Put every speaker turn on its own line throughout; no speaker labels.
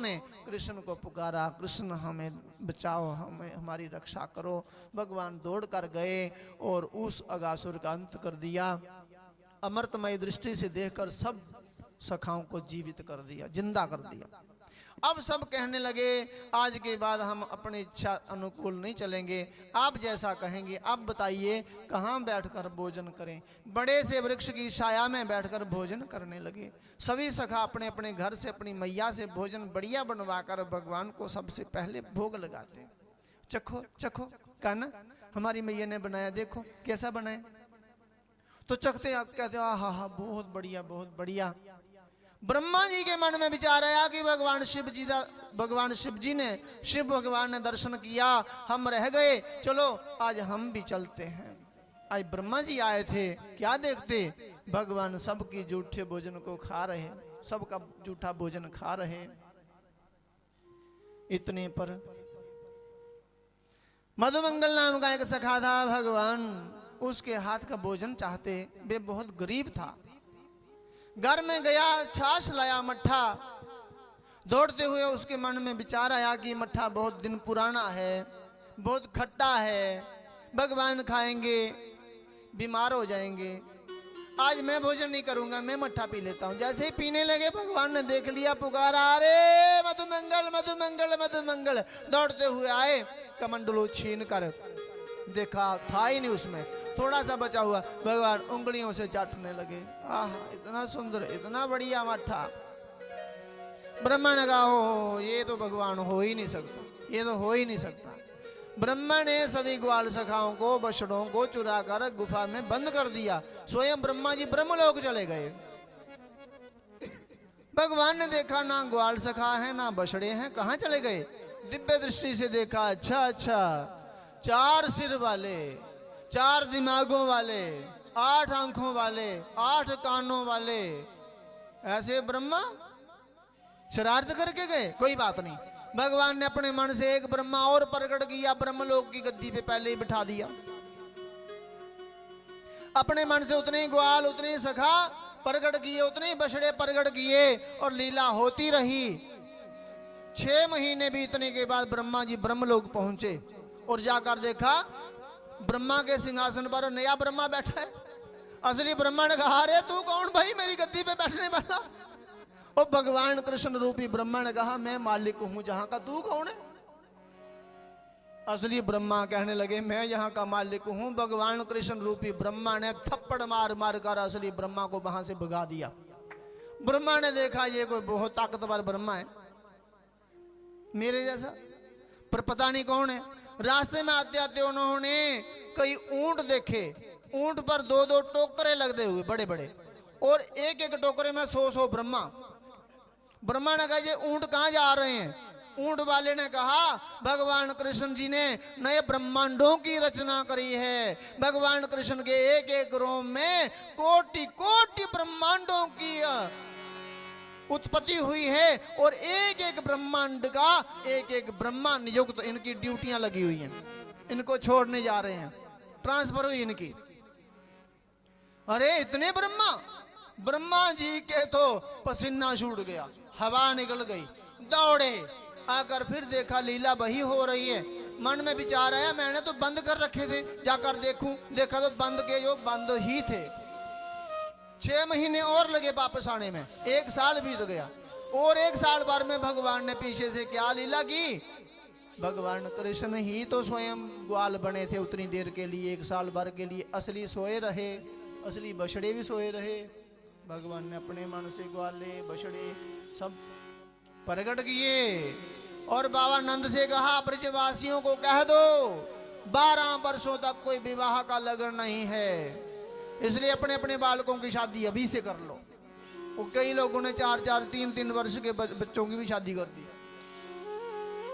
ने कृष्ण को पुकारा, कृष्ण हमें बचाओ, हमें हमारी रक्षा करो। भगवान दौड़ कर गए और उस अगासुर का अंत कर दिया। अमृतमय दृष्टि से देखकर सब सखाओं को जीवित कर दिया, जिंदा कर दिया। अब सब कहने लगे आज के बाद हम अपनी इच्छा अनुकूल नहीं चलेंगे, आप जैसा कहेंगे। अब बताइए कहाँ बैठकर भोजन करें। बड़े से वृक्ष की छाया में बैठकर भोजन करने लगे। सभी सखा अपने अपने घर से अपनी मैया से भोजन बढ़िया बनवाकर भगवान को सबसे पहले भोग लगाते। चखो चखो, कहा ना हमारी मैया ने बनाया, देखो कैसा बनाया। तो चखते आप कहते हो हा हा बहुत बढ़िया बहुत बढ़िया। ब्रह्मा जी के मन में विचार आया कि भगवान शिव जी ने, शिव भगवान ने दर्शन किया, हम रह गए, चलो आज हम भी चलते हैं। आज ब्रह्मा जी आए थे, क्या देखते भगवान सबकी जूठे भोजन को खा रहे, सबका जूठा भोजन खा रहे। इतने पर मधुमंगल नाम का एक सखा था, भगवान उसके हाथ का भोजन चाहते। वे बहुत गरीब था। घर में गया, छाछ लाया, मट्ठा। दौड़ते हुए उसके मन में विचार आया कि मट्ठा बहुत दिन पुराना है, बहुत खट्टा है, भगवान खाएंगे बीमार हो जाएंगे, आज मैं भोजन नहीं करूंगा, मैं मट्ठा पी लेता हूं। जैसे ही पीने लगे भगवान ने देख लिया, पुकारा अरे मधुमंगल मधुमंगल मधुमंगल। दौड़ते हुए आए, कमंडलू छीन कर देखा, था ही नहीं उसमें, थोड़ा सा बचा हुआ। भगवान उंगलियों से चाटने लगे। आह इतना सुंदर, इतना बढ़िया मट्ठा। ब्रह्मा ने कहा हो ये तो भगवान हो ही नहीं सकता, ये तो हो ही नहीं सकता। ब्रह्मा ने सभी ग्वाल सखाओं को, बछड़ों को चुरा कर गुफा में बंद कर दिया। स्वयं ब्रह्मा जी ब्रह्मलोक चले गए। भगवान ने देखा ना ग्वाल सखा है ना बछड़े हैं, कहाँ चले गए। दिव्य दृष्टि से देखा, अच्छा अच्छा, 4 सिर वाले, 4 दिमागों वाले, 8 आंखों वाले, 8 कानों वाले, ऐसे ब्रह्मा शरारत करके गए। कोई बात नहीं, भगवान ने अपने मन से एक ब्रह्मा और प्रकट किया, ब्रह्मलोक की गद्दी पे पहले ही बिठा दिया। अपने मन से उतने ही ग्वाल, उतने ही सखा प्रकट किए, उतने ही बछड़े प्रकट किए और लीला होती रही। 6 महीने बीतने के बाद ब्रह्मा जी ब्रह्मलोक पहुंचे और जाकर देखा ब्रह्मा के सिंहासन पर नया ब्रह्मा बैठा है। असली ब्रह्मा ने कहा अरे तू कौन भाई मेरी गद्दी पे बैठने वाला। और भगवान कृष्ण रूपी ब्रह्मा ने कहा मैं मालिक हूं जहां का, तू कौन है। असली ब्रह्मा कहने लगे मैं यहाँ का मालिक हूं। भगवान कृष्ण रूपी ब्रह्मा ने थप्पड़ मार मार कर असली ब्रह्मा को वहां से भगा दिया। ब्रह्मा ने देखा ये कोई बहुत ताकतवर ब्रह्मा है मेरे जैसा, पर पता नहीं कौन है। रास्ते में आते आते उन्होंने कई ऊंट देखे, ऊंट पर 2-2 टोकरे लगते हुए बड़े बड़े, और एक एक टोकरे में 100-100 ब्रह्मा। ब्रह्मा ने कहा ये ऊंट कहाँ जा रहे हैं। ऊंट वाले ने कहा भगवान कृष्ण जी ने नए ब्रह्मांडों की रचना करी है। भगवान कृष्ण के एक एक रोम में कोटि कोटि ब्रह्मांडों की उत्पत्ति हुई है, और एक एक ब्रह्मांड का एक एक ब्रह्मा नियुक्त, तो इनकी ड्यूटियां लगी हुई हैं, इनको छोड़ने जा रहे हैं, ट्रांसफर हुई इनकी। अरे इतने ब्रह्मा, ब्रह्मा जी के तो पसीना छूट गया, हवा निकल गई, दौड़े आकर फिर देखा लीला वही हो रही है। मन में विचार आया मैंने तो बंद कर रखे थे, जाकर देखूं, देखा तो बंद के जो बंद ही थे। 6 महीने और लगे वापस आने में, 1 साल बीत गया, और 1 साल भर में भगवान ने पीछे से क्या लीला की। भगवान कृष्ण ही तो स्वयं ग्वाल बने थे उतनी देर के लिए, 1 साल भर के लिए। असली सोए रहे, असली बछड़े भी सोए रहे। भगवान ने अपने मन से ग्वाले बछड़े सब प्रकट किए और बाबा नंद से कहा ब्रजवासियों को कह दो 12 वर्षों तक कोई विवाह का लगन नहीं है, इसलिए अपने अपने बालकों की शादी अभी से कर लो। और कई लोगों ने 4-4, 3-3 वर्ष के बच्चों की भी शादी कर दी।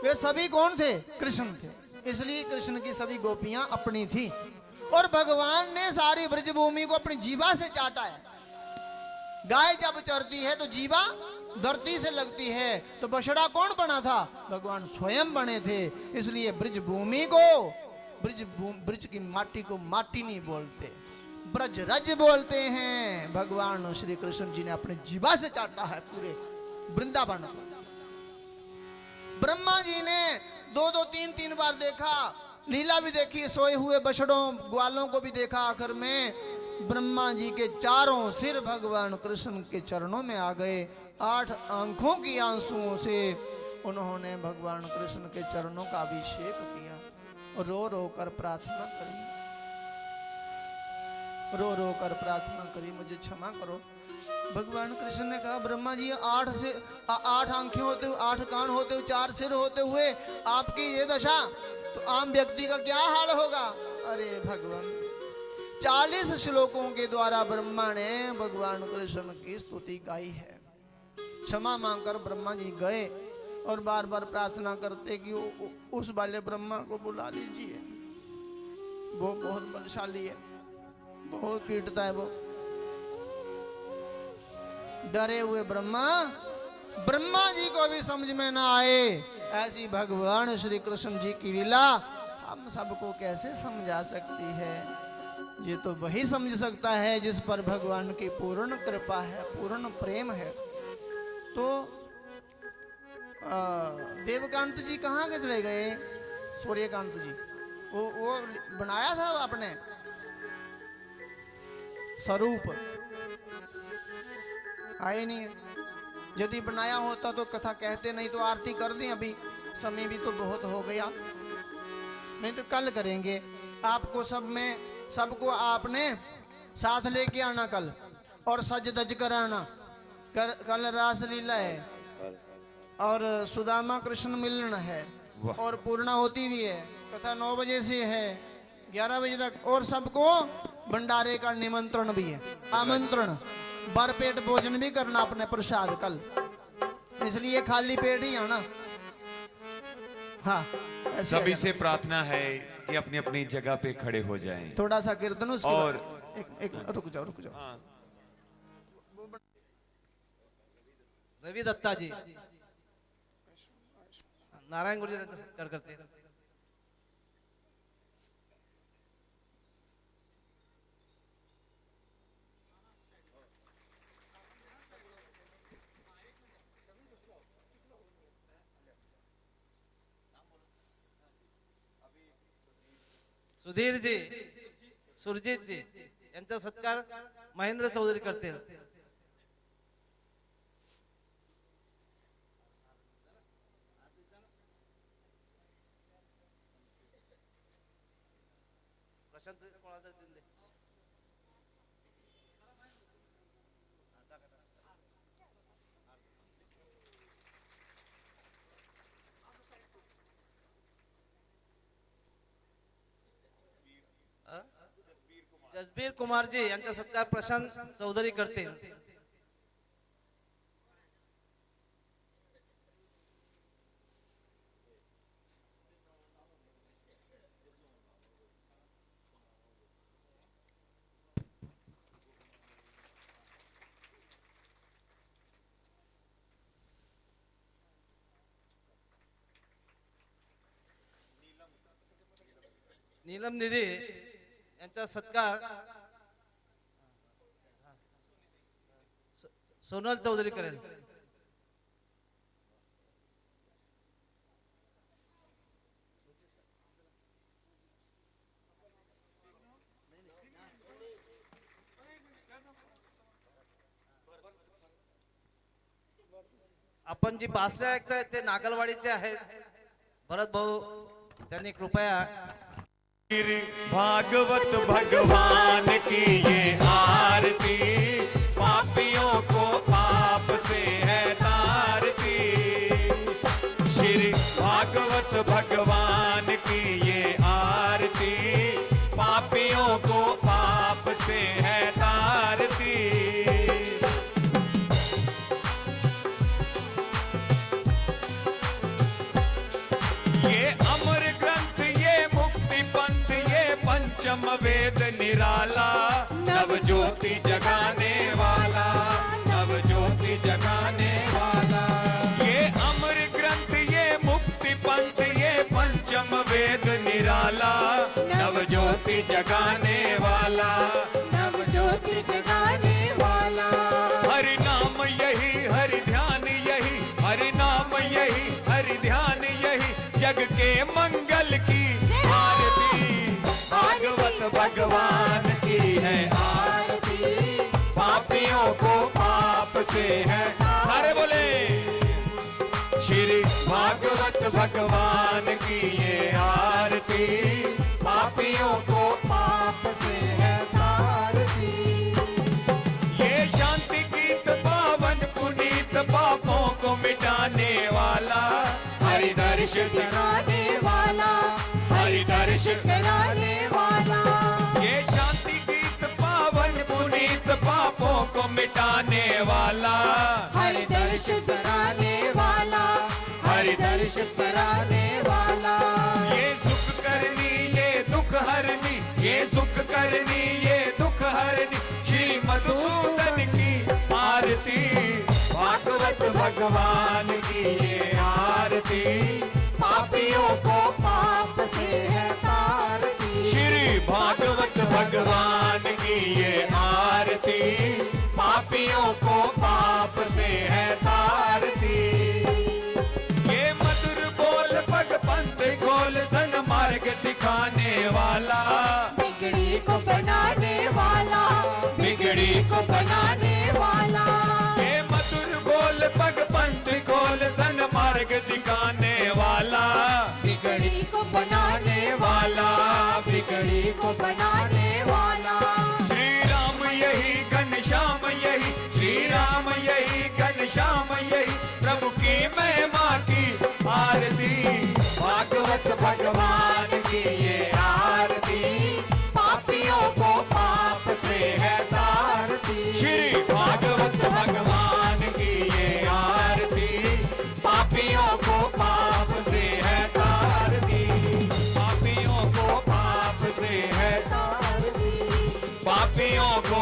वे सभी कौन थे? कृष्ण थे, इसलिए कृष्ण की सभी गोपियां अपनी थी। और भगवान ने सारी ब्रजभूमि को अपनी जीवा से चाटा है। गाय जब चरती है तो जीवा धरती से लगती है, तो बछड़ा कौन बना था? भगवान स्वयं बने थे। इसलिए ब्रजभूमि को, ब्रज की माटी को माटी नहीं बोलते, ब्रज रज बोलते हैं। भगवान श्री कृष्ण जी ने अपने जीवा से चाटा है पूरे वृंदावन। ब्रह्मा जी ने दो दो तीन तीन बार देखा, लीला भी देखी, सोए हुए बछड़ों ग्वालों को भी देखा। आखिर में ब्रह्मा जी के चारों सिर भगवान कृष्ण के चरणों में आ गए। 8 आंखों की आंसुओं से उन्होंने भगवान कृष्ण के चरणों का अभिषेक किया और रो रो कर प्रार्थना करी, रो रो कर प्रार्थना करी, मुझे क्षमा करो। भगवान कृष्ण ने कहा, ब्रह्मा जी 8 आंखें होते हुए, 8 कान होते हुए, 4 सिर होते हुए आपकी ये दशा, तो आम व्यक्ति का क्या हाल होगा। अरे भगवान, 40 श्लोकों के द्वारा ब्रह्मा ने भगवान कृष्ण की स्तुति गाई है। क्षमा मांगकर ब्रह्मा जी गए और बार बार प्रार्थना करते कि उस वाले ब्रह्मा को बुला लीजिए, वो बहुत बलशाली है, बहुत पीटता है वो। डरे हुए ब्रह्मा जी को भी समझ में ना आए ऐसी भगवान श्री कृष्ण जी की लीला हम सबको कैसे समझा सकती है। ये तो वही समझ सकता है जिस पर भगवान की पूर्ण कृपा है, पूर्ण प्रेम है। तो देवकांत जी कहाँ के चले गए? सूर्यकांत जी, वो बनाया था आपने स्वरूप, आए नहीं। यदि बनाया होता तो कथा कहते, नहीं तो आरती कर दें, अभी समय भी तो बहुत हो गया, नहीं तो कल करेंगे। आपको सबको आपने साथ लेके आना कल, और सज धज कर आना। कल रासलीला है और सुदामा कृष्ण मिलन है और पूर्णाहुति भी है। कथा 9 बजे से है 11 बजे तक, और सबको भंडारे का निमंत्रण भी है, आमंत्रण। भरपेट भोजन भी करना अपने प्रसाद कल, इसलिए खाली पेट ही आना। हाँ,
सभी से प्रार्थना है कि अपनी अपनी जगह पे खड़े हो जाएं।
थोड़ा सा कीर्तन उसके
और
एक रुक जाओ।
हाँ।
रवि दत्ता जी, नारायण गुरु जी करते हैं। सुधीर जी, सुरजीत जी यांचा सत्कार महेंद्र चौधरी करतील। जसबीर कुमार जी यांचा सत्कार प्रशांत चौधरी करतील। नीलम निधी यांचा सत्कार सोनल चौधरी करेल। आपण जी बासऱ्या ऐकताय ते नागलवाडीचे आहेत भरत भाऊ, त्यांनी कृपया
भागवत भगवान की ये आरती, पापियों को पाप से है तारती। श्री भागवत भगवान की ये आरती, पापियों को पाप से है तारती। वेद निराला, नव ज्योति जगाने वाला, नव ज्योति जगाने वाला। ये अमर ग्रंथ, ये मुक्ति पंथ, ये पंचम वेद निराला, नव ज्योति जगाने वाला,
नव ज्योति जगाने वाला।
हरि नाम यही, हरि ध्यान यही, हरि नाम यही, हरि ध्यान ये मंगल की आरती, भागवत भगवान की है आरती, पापियों को पाप से है। अरे बोले श्री भागवत भगवान की ये आरती, पापियों को पाप से है तारती। ये शांति गीत पावन पुनीत, पापों को मिटाने वाला, हरि दर्श
कराने वाला,
हरि दर्श।
कराने वाला,
ये शांति गीत पावन पुनीत, पापों को मिटाने वाला,
हरि दर्श कराने वाला, हरि दर्श कराने वाला।
ये सुख करनी ये दुख हरनी, ये सुख करनी ये दुख हरनी, श्री मधुसूदन की आरती, भागवत भगवान की ये आरती, पापियों को पाप से है तारती। श्री भागवत भगवान की ये आरती, पापियों को पाप से है तारती। ये मधुर बोल पग पंथ खोल, सन्मार्ग दिखाने वाला,
बिगड़ी को बनाने वाला,
बिगड़ी को
बनाने वाला।
ये मधुर बोल पग पंथ खोल, सन्मार्ग दिखाने वाला,
बिगड़ी को बनाने वाला, बिगड़ी को बनाने वाला।
श्री राम यही घनश्याम यही, श्री राम यही घनश्याम यही, प्रभु की महिमा की आरती, भागवत भगवान की ये आरती, पापियों को पाप से है तारती। श्री भागवत भगवान की ये आरती, पापियों को पाप से है तारती, पापियों को पाप से है तारती, पापियों को